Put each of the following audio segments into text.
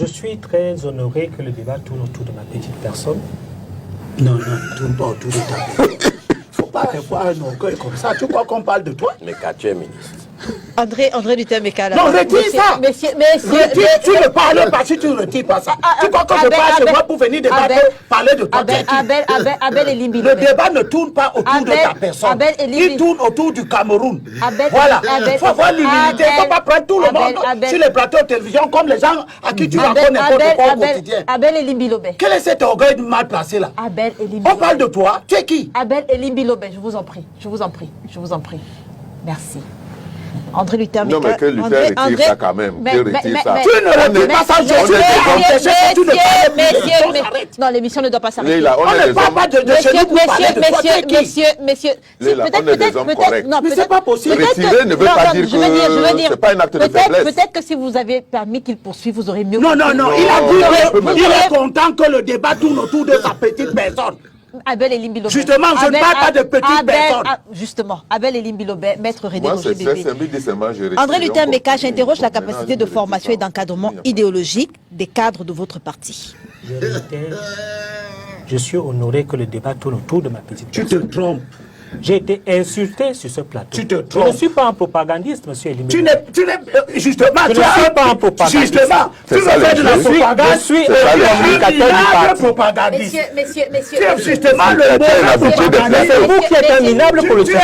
Je suis très honoré que le débat tourne autour de ma petite personne. Non, ne tourne pas autour de ta personne. Faut pas avoir un orgueil comme ça. Tu crois qu'on parle de toi? Mais quand tu es ministre. André Luther Meka. Non, retire ça. Tu ne parles pas si tu ne retires pas ça. Tu crois que je passe chez moi pour venir débattre, parler de toi? Abel et Limbi. Le débat ne tourne pas autour de ta personne. Il tourne autour du Cameroun. Voilà. Il faut avoir l'humilité. Il ne faut pas prendre tout le monde sur les plateaux de télévision comme les gens à qui tu racontes n'importe quoi au quotidien. Abel et Limbi Lobé. Quel est cet orgueil mal placé là? Abel et Limbi. On parle de toi. Tu es qui? Abel et Limbi Lobé. Je vous en prie. Je vous en prie. Je vous en prie. Merci. André Luther Meka. Non, mais que Luther retire ça quand même. Tu retires ça. Tu ne retires pas ça, non, l'émission ne doit pas s'arrêter. On ne parle pas de chez nous pour parler de toi. Messieurs. Peut-être. Non, mais c'est pas possible. Retirer ne veut pas dire que c'est pas un acte de faiblesse. Peut-être que si vous avez permis qu'il poursuive, vous aurez mieux compris. Non, il a dit qu'il est content que le débat tourne autour de sa petite personne. Abel et Limbi Lobé. Justement, je ne parle pas de petites personnes. Justement, Abel et Limbi Lobé, maître René Roger Bébé. André Luther Meka, j'interroge la capacité de formation et d'encadrement idéologique des cadres de votre parti. Je suis honoré que le débat tourne autour de ma petite personne. Tu te trompes. J'ai été insulté sur ce plateau. Tu te Je trompes. ne suis pas un propagandiste, monsieur Elimé. Justement, je ne suis pas un propagandiste. Justement, tu me fais de la propagande. Je suis un communicateur du parti. Propagandiste. Messieurs. Tu es justement le C'est vous qui êtes un minable politicien.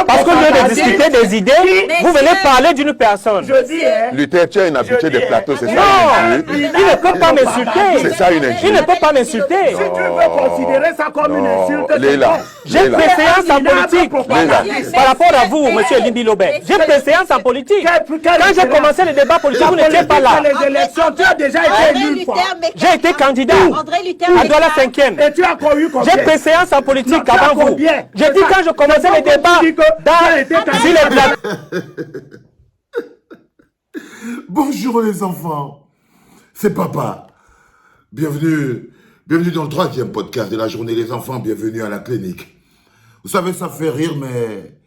Parce qu'au lieu de discuter des idées, vous venez parler d'une personne. Je dis, Luther, tu as une habitude des plateaux, c'est ça une Non, injure? il ne peut pas m'insulter. C'est ça une injure? Il ne peut pas m'insulter. si tu veux considérer ça comme une insulte, J'ai préséance en politique par rapport à vous, monsieur Elimbi Lobé. J'ai préséance en politique. Quand j'ai commencé le débat politique, vous n'étiez pas là. Les élections, tu as déjà été élu une fois. J'ai été candidat à Douala 5e. Et tu as connu combien? J'ai préséance en politique avant vous. J'ai dit quand je commençais le débat sur les plateaux. Bonjour les enfants, c'est papa. Bienvenue dans le 3e podcast de la journée des enfants, bienvenue à la clinique. Vous savez, ça fait rire, mais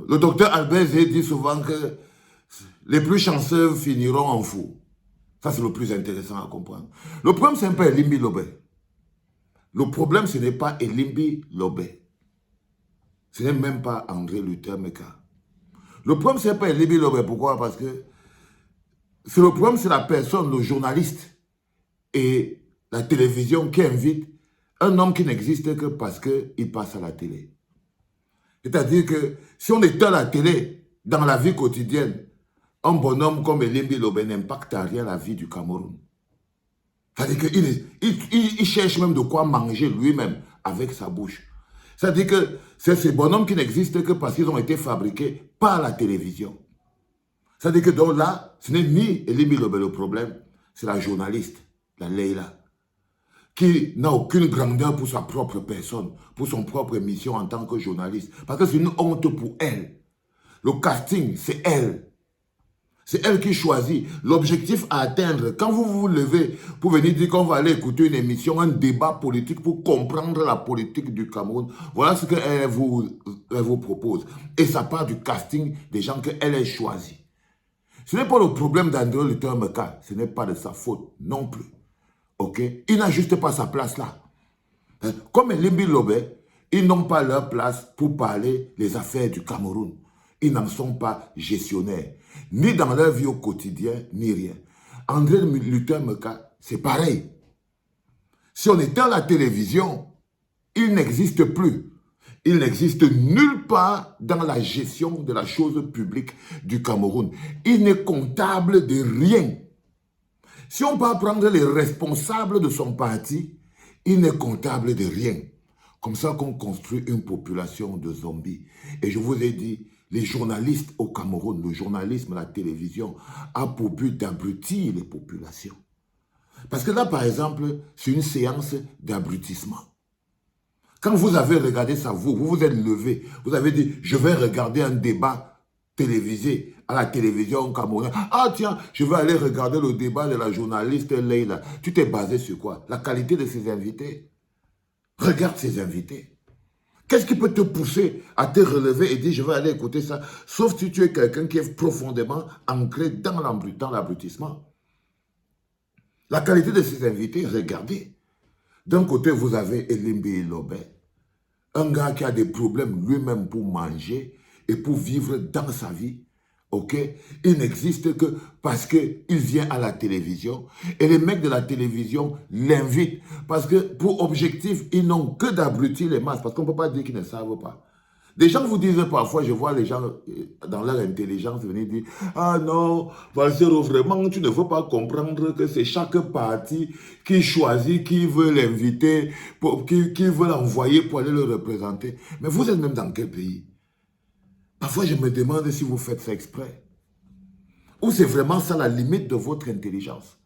le docteur Albert dit souvent que les plus chanceux finiront en fou. Ça, c'est le plus intéressant à comprendre. Le problème, c'est pas Elimbi Lobé. Le problème, ce n'est pas Elimbi Lobé. Ce n'est même pas André Luther Meka. Le problème, ce n'est pas Elimbi Lobé. Pourquoi? Parce que le problème, c'est la personne, le journaliste et la télévision qui invite un homme qui n'existe que parce qu'il passe à la télé. C'est-à-dire que si on éteint la télé dans la vie quotidienne, un bonhomme comme Elimbi Lobé n'impacte à rien la vie du Cameroun. C'est-à-dire qu'il cherche même de quoi manger lui-même avec sa bouche. C'est-à-dire que c'est ces bonhommes qui n'existent que parce qu'ils ont été fabriqués par la télévision. C'est-à-dire que donc là, ce n'est ni Elimbi Lobé le problème, c'est la journaliste, la Leila, qui n'a aucune grandeur pour sa propre personne, pour son propre mission en tant que journaliste. Parce que c'est une honte pour elle. Le casting, c'est elle. C'est elle qui choisit l'objectif à atteindre. Quand vous vous levez pour venir dire qu'on va aller écouter une émission, un débat politique pour comprendre la politique du Cameroun, voilà ce qu'elle vous propose. Et ça part du casting des gens qu'elle a choisis. Ce n'est pas le problème d'André Luther Meka. Ce n'est pas de sa faute non plus. Ok? Il n'a juste pas sa place là. Comme Elimbi Lobé, ils n'ont pas leur place pour parler les affaires du Cameroun. Ils n'en sont pas gestionnaires, ni dans leur vie au quotidien, ni rien. André Luther Meka, c'est pareil. Si on éteint la télévision, il n'existe plus. Il n'existe nulle part dans la gestion de la chose publique du Cameroun. Il n'est comptable de rien. Si on peut prendre les responsables de son parti, il n'est comptable de rien. Comme ça qu'on construit une population de zombies. Et je vous ai dit, les journalistes au Cameroun, le journalisme, la télévision, a pour but d'abrutir les populations. Parce que là, par exemple, c'est une séance d'abrutissement. Quand vous avez regardé ça, vous vous êtes levé, vous avez dit, je vais regarder un débat télévisé à la télévision camerounaise. Ah tiens, je vais aller regarder le débat de la journaliste Leila. Tu t'es basé sur quoi? La qualité de ses invités. Regarde ses invités. Qu'est-ce qui peut te pousser à te relever et dire je vais aller écouter ça? Sauf si tu es quelqu'un qui est profondément ancré dans l'abrutissement. La qualité de ces invités, regardez. D'un côté, vous avez Elimbi Lobé, un gars qui a des problèmes lui-même pour manger et pour vivre dans sa vie. Ok, il n'existe que parce qu'il vient à la télévision et les mecs de la télévision l'invitent parce que pour objectif, ils n'ont que d'abrutir les masses parce qu'on ne peut pas dire qu'ils ne savent pas. Des gens vous disent parfois, je vois les gens dans leur intelligence venir dire « Ah non, Valsero, vraiment, tu ne veux pas comprendre que c'est chaque parti qui choisit, qui veut l'inviter, qui veut l'envoyer pour aller le représenter. » Mais vous êtes même dans quel pays? Parfois, je me demande si vous faites ça exprès. Ou c'est vraiment ça la limite de votre intelligence.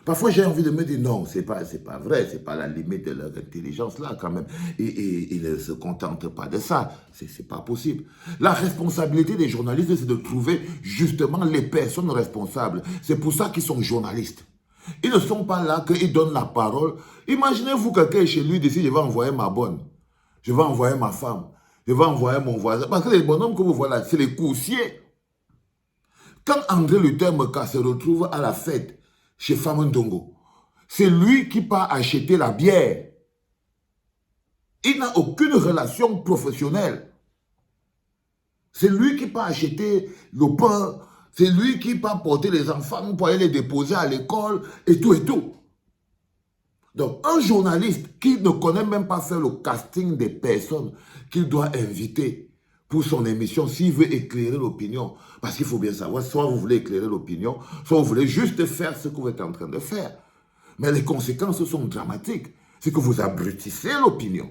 Parfois, j'ai envie de me dire, non, c'est pas vrai, c'est pas la limite de leur intelligence là quand même. Et ils ne se contentent pas de ça, c'est pas possible. La responsabilité des journalistes, c'est de trouver justement les personnes responsables. C'est pour ça qu'ils sont journalistes. Ils ne sont pas là qu'ils donnent la parole. Imaginez-vous quelqu'un chez lui décide, je vais envoyer ma bonne, je vais envoyer ma femme, je vais envoyer mon voisin. Parce que les bonhommes que vous voyez là, c'est les coursiers. Quand André Luther Meka se retrouve à la fête chez Famandongo, c'est lui qui part acheter la bière. Il n'a aucune relation professionnelle. C'est lui qui part acheter le pain. C'est lui qui part porter les enfants pour aller les déposer à l'école et tout et tout. Donc, un journaliste qui ne connaît même pas faire le casting des personnes qu'il doit inviter pour son émission, s'il veut éclairer l'opinion, parce qu'il faut bien savoir, soit vous voulez éclairer l'opinion, soit vous voulez juste faire ce que vous êtes en train de faire. Mais les conséquences sont dramatiques. C'est que vous abrutissez l'opinion.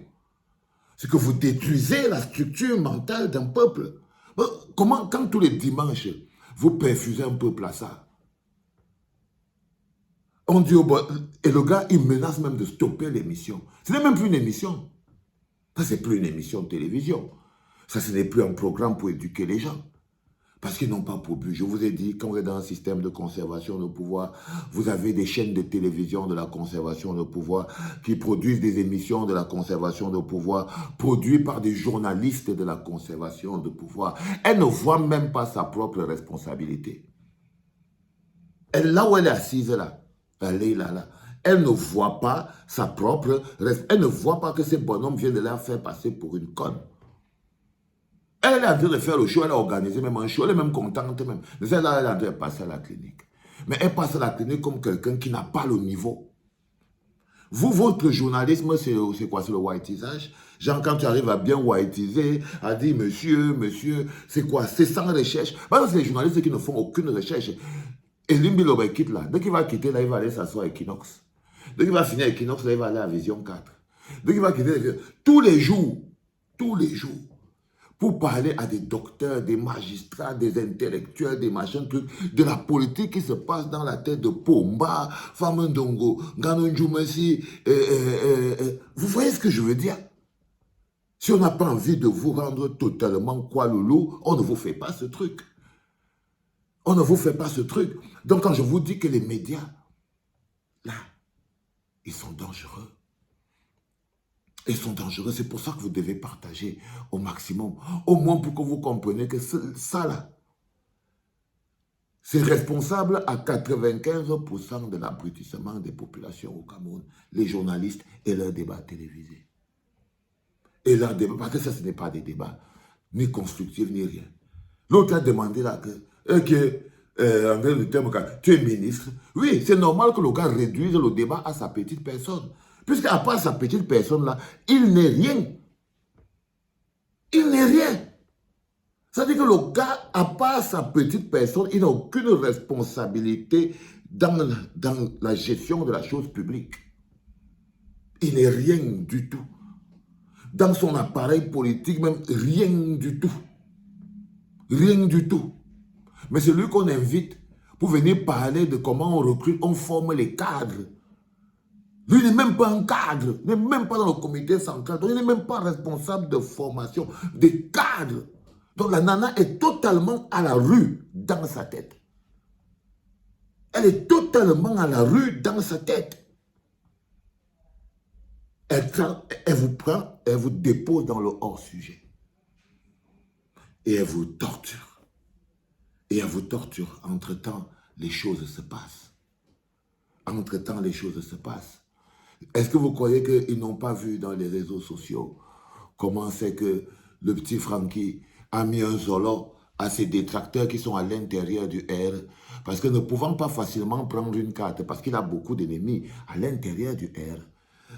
C'est que vous détruisez la structure mentale d'un peuple. Comment, quand tous les dimanches, vous perfusez un peuple à ça? On dit et le gars, il menace même de stopper l'émission. Ce n'est même plus une émission. Ça, c'est plus une émission de télévision. Ça, ce n'est plus un programme pour éduquer les gens. Parce qu'ils n'ont pas pour but. Je vous ai dit, quand vous êtes dans un système de conservation de pouvoir, vous avez des chaînes de télévision de la conservation de pouvoir qui produisent des émissions de la conservation de pouvoir, produites par des journalistes de la conservation de pouvoir. Elle ne voit même pas sa propre responsabilité. Là où elle est assise, là, elle est là. Elle ne voit pas sa propre... Elle ne voit pas que ces bonhommes viennent de la faire passer pour une conne. Elle est en train de faire le show, elle a organisé même un show, elle est même contente même. Mais elle est en train de passer à la clinique. Mais elle passe à la clinique comme quelqu'un qui n'a pas le niveau. Vous, votre journalisme, c'est quoi? C'est le whiteisage? Genre, quand tu arrives à bien whiteiser, à dire, monsieur, c'est quoi? C'est sans recherche. Parce que c'est les journalistes qui ne font aucune recherche. Et Limbi Lobé quitte là. Dès qu'il va quitter là, il va aller s'asseoir à Equinox. Dès qu'il va finir à Equinox, là, il va aller à Vision 4. Dès qu'il va quitter, tous les jours, pour parler à des docteurs, des magistrats, des intellectuels, des machins, trucs, de la politique qui se passe dans la tête de Pomba, Famandongo, Ganonjoumessi. Vous voyez ce que je veux dire? Si on n'a pas envie de vous rendre totalement quoi loulou, on ne vous fait pas ce truc. On ne vous fait pas ce truc. Donc quand je vous dis que les médias, là, ils sont dangereux. Ils sont dangereux. C'est pour ça que vous devez partager au maximum. Au moins pour que vous compreniez que ça là, c'est responsable à 95% de l'abrutissement des populations au Cameroun. Les journalistes et leurs débats télévisés. Et leurs débats, parce que ça, ce n'est pas des débats ni constructifs ni rien. L'autre a demandé là que André Luther Meka, tu es ministre. Oui, c'est normal que le gars réduise le débat à sa petite personne. Puisqu'à part sa petite personne-là, il n'est rien. Il n'est rien. Ça veut dire que le gars, à part sa petite personne, il n'a aucune responsabilité dans la gestion de la chose publique. Il n'est rien du tout. Dans son appareil politique, même rien du tout. Rien du tout. Mais c'est lui qu'on invite pour venir parler de comment on recrute, on forme les cadres. Lui n'est même pas un cadre, n'est même pas dans le comité central, donc il n'est même pas responsable de formation des cadres. Donc la nana est totalement à la rue dans sa tête. Elle est totalement à la rue dans sa tête. Elle vous prend, elle vous dépose dans le hors-sujet. Et elle vous torture. Et elle vous torture. Entre-temps, les choses se passent. entre-temps, les choses se passent. Est-ce que vous croyez qu'ils n'ont pas vu dans les réseaux sociaux comment c'est que le petit Francky a mis un Zolo à ses détracteurs qui sont à l'intérieur du R? Parce que ne pouvant pas facilement prendre une carte, parce qu'il a beaucoup d'ennemis à l'intérieur du R,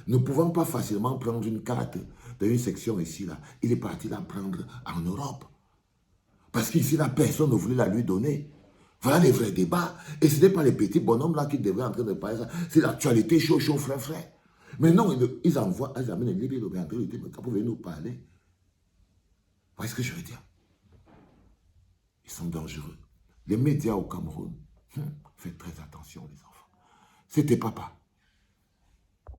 ne pouvant pas facilement prendre une carte d'une section ici, là, il est parti la prendre en Europe. Parce qu'ici, là, personne ne voulait la lui donner. Voilà les vrais débats. Et ce n'est pas les petits bonhommes là qui devraient en train de parler ça. C'est l'actualité chaud, chaud, frère, frère. Mais non, ils envoient, ils amènent les libéraux, mais en réalité, vous pouvez nous parler. Vous voyez ce que je veux dire? Ils sont dangereux. Les médias au Cameroun, faites très attention, les enfants. C'était papa.